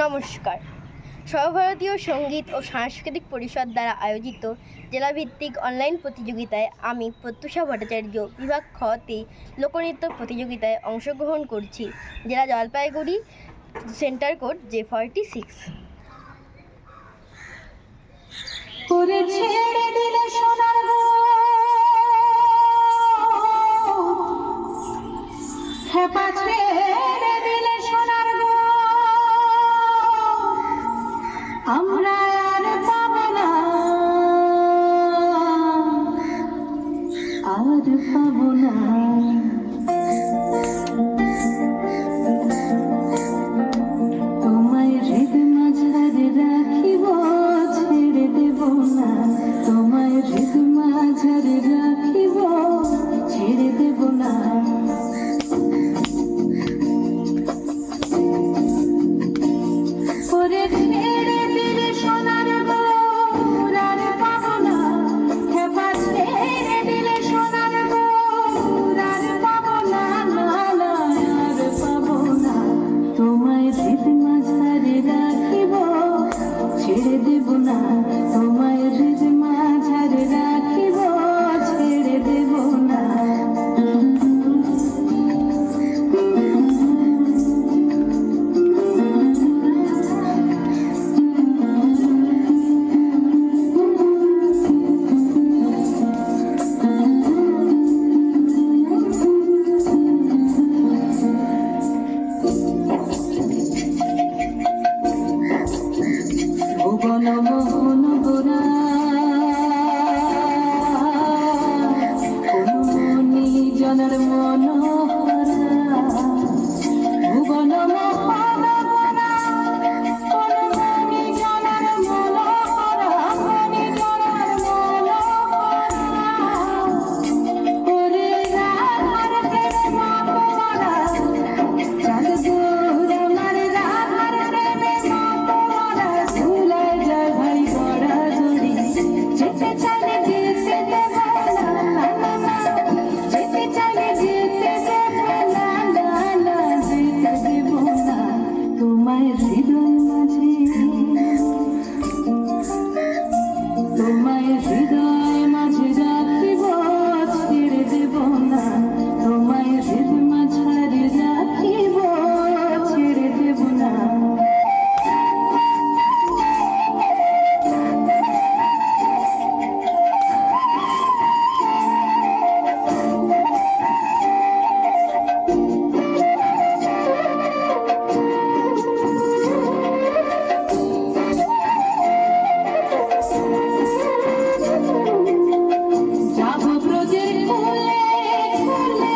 নমস্কার। সর্বভারতীয় সঙ্গীত ও সাংস্কৃতিক পরিষদ দ্বারা আয়োজিত জেলাভিত্তিক অনলাইন প্রতিযোগিতায় আমি প্রত্যুষা ভট্টাচার্য বিভাগ খ-তে লোকনৃত্য প্রতিযোগিতায় অংশগ্রহণ করছি। জেলা জলপাইগুড়ি, সেন্টার কোড J46। আমরা আর পাবো না, আর পাবো না। তোমায় হৃদ মাঝারে রাখিব, ছেড়ে দেব না। তোমায় হৃদ মাঝারে রাখিব, ছেড়ে দেব না। ছেড়ে দেব না, তোমায় হৃদ মাঝারে রাখিব, ছেড়ে দেব না। মোহন গোরা মনি জনের মনোহরা, ভুবন মোহন গোরা মনি জনের মনোহরা, মনি জনের মনোহরা। ওরে রাধার প্রেমে মাতোয়ারা, চাঁদ গোর আমার রাধার প্রেমে মাতোয়ারা। ভুলায় যায় ভাই গড়া জড়ি, যেতে চাইলে যেতে দেব না, যেতে চাইলে যেতে দেব না, যেতে দেব না। তোমায় হৃদয় মাঝে, তোমায় হৃদয় মাঝে রাখিব, ছেড়ে দেব না। তোমায় হৃদ মাঝারে রাখিব, ছেড়ে দেব না। যাবো ব্রজের কোলে কোলে,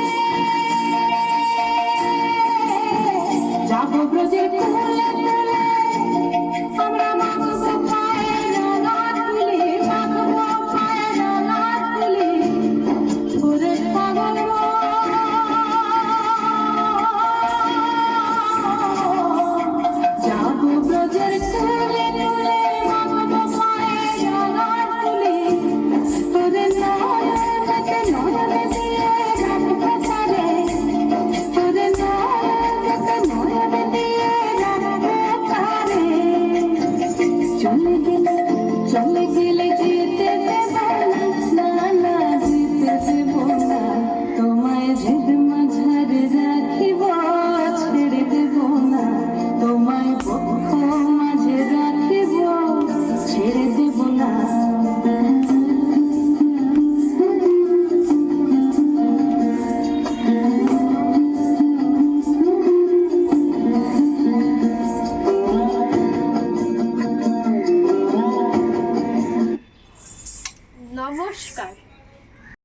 যাবো ব্রজের কোলে কোলে। আমরা মাখবো পায়ে ননদ তুলি, মাখবো পায়ে ননদ তুলি। ওরে পাগল যাবো ব্রজের